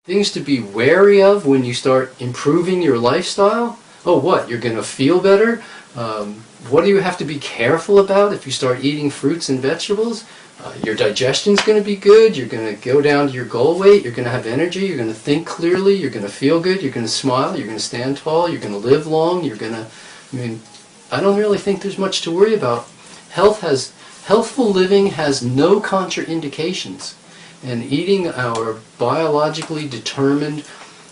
Things to be wary of when you start improving your lifestyle? Oh, what? You're going to feel better? What do you have to be careful about if you start eating fruits and vegetables? Your digestion's going to be good. You're going to go down to your goal weight. You're going to have energy. You're going to think clearly. You're going to feel good. You're going to smile. You're going to stand tall. You're going to live long. You're going to... I don't really think there's much to worry about. Healthful living has no contraindications. And eating our biologically determined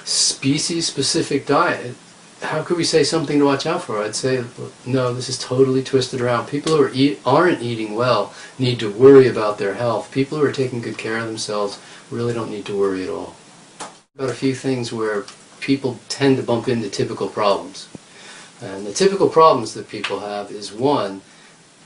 species-specific diet, how could we say something to watch out for? I'd say, no, this is totally twisted around. People who aren't eating well need to worry about their health. People who are taking good care of themselves really don't need to worry at all. About a few things where people tend to bump into typical problems. And the typical problems that people have is, one,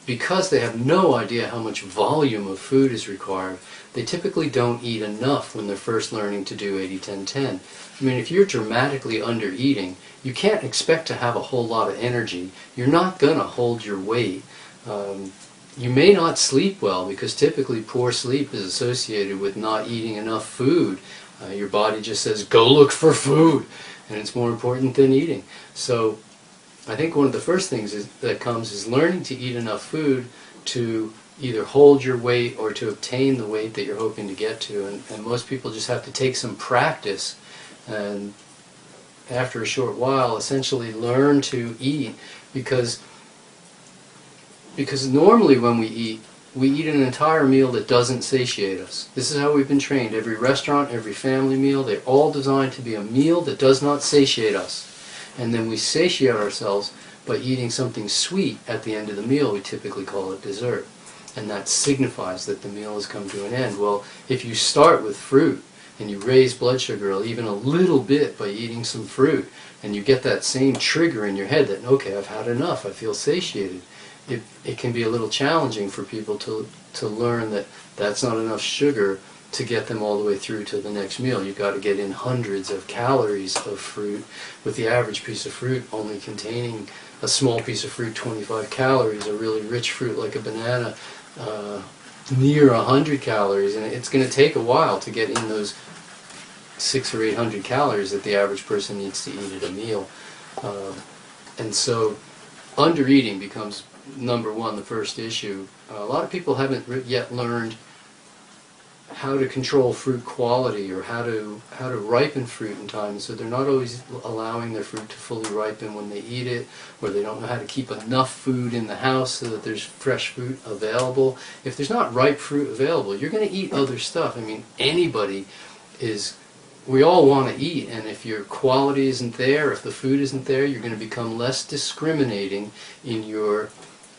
because they have no idea how much volume of food is required, they typically don't eat enough when they're first learning to do 80-10-10. I mean, if you're dramatically under-eating, you can't expect to have a whole lot of energy. You're not going to hold your weight. You may not sleep well, because typically poor sleep is associated with not eating enough food. Your body just says, go look for food, and it's more important than eating. So I think one of the first things that comes is learning to eat enough food to either hold your weight or to obtain the weight that you're hoping to get to. And most people just have to take some practice, and after a short while essentially learn to eat, because normally when we eat an entire meal that doesn't satiate us. This is how we've been trained. Every restaurant, every family meal, they're all designed to be a meal that does not satiate us. And then we satiate ourselves by eating something sweet at the end of the meal. We typically call it dessert. And that signifies that the meal has come to an end. Well, if you start with fruit and you raise blood sugar even a little bit by eating some fruit, and you get that same trigger in your head that, okay, I've had enough, I feel satiated, it can be a little challenging for people to learn that that's not enough sugar to get them all the way through to the next meal. You've got to get in hundreds of calories of fruit, with the average piece of fruit only containing, a small piece of fruit, 25 calories, a really rich fruit like a banana, near 100 calories, and it's going to take a while to get in those 600 or 800 calories that the average person needs to eat at a meal. And so under-eating becomes, number one, the first issue. A lot of people haven't yet learned how to control fruit quality, or how to ripen fruit in time, so they're not always allowing their fruit to fully ripen when they eat it, or they don't know how to keep enough food in the house so that there's fresh fruit available. If there's not ripe fruit available, you're going to eat other stuff. I mean, we all want to eat, and if your quality isn't there, if the food isn't there, you're going to become less discriminating in your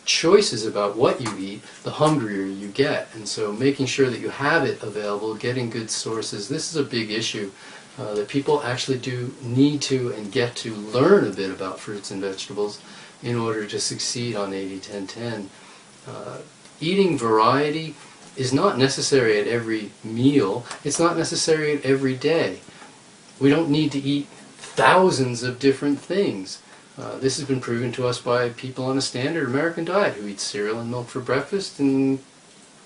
choices about what you eat, the hungrier you get. And so making sure that you have it available, getting good sources, this is a big issue that people actually do need to and get to learn a bit about fruits and vegetables in order to succeed on 80-10-10. Eating variety is not necessary at every meal. It's not necessary at every day. We don't need to eat thousands of different things. This has been proven to us by people on a standard American diet who eat cereal and milk for breakfast, and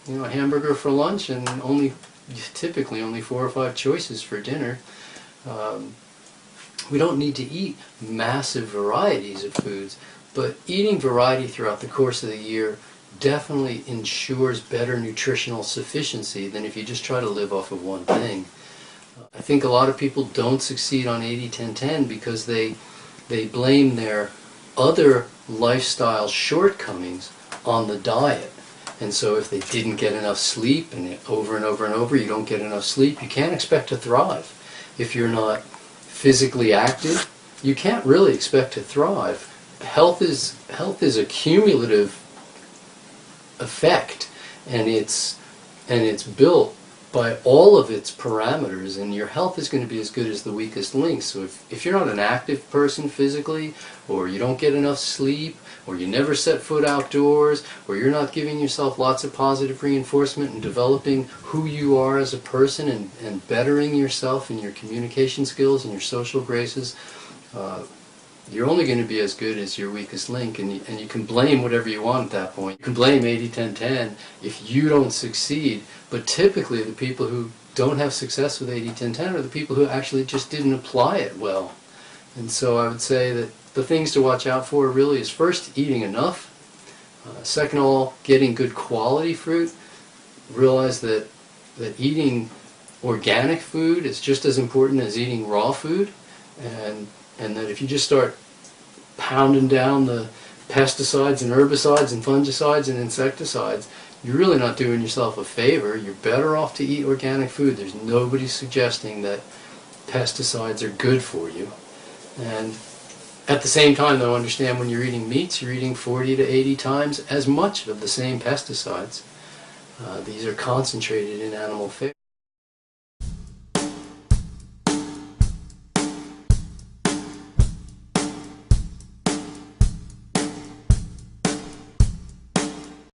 a hamburger for lunch, and typically only 4 or 5 choices for dinner. We don't need to eat massive varieties of foods, but eating variety throughout the course of the year definitely ensures better nutritional sufficiency than if you just try to live off of one thing. I think a lot of people don't succeed on 80-10-10 because they blame their other lifestyle shortcomings on the diet. And so if they didn't get enough sleep, and over and over and over you don't get enough sleep, you can't expect to thrive. If you're not physically active, you can't really expect to thrive. Health is a cumulative effect, and it's built by all of its parameters, and your health is going to be as good as the weakest link. So if you're not an active person physically, or you don't get enough sleep, or you never set foot outdoors, or you're not giving yourself lots of positive reinforcement and developing who you are as a person and bettering yourself in your communication skills and your social graces, you're only going to be as good as your weakest link, and you can blame whatever you want at that point. You can blame 80-10-10 if you don't succeed, but typically the people who don't have success with 80-10-10 are the people who actually just didn't apply it well. And so I would say that the things to watch out for really is first, eating enough. Second of all, getting good quality fruit. Realize that eating organic food is just as important as eating raw food, and that if you just start pounding down the pesticides and herbicides and fungicides and insecticides, you're really not doing yourself a favor. You're better off to eat organic food. There's nobody suggesting that pesticides are good for you. And at the same time, though, understand when you're eating meats, you're eating 40 to 80 times as much of the same pesticides. These are concentrated in animal fat.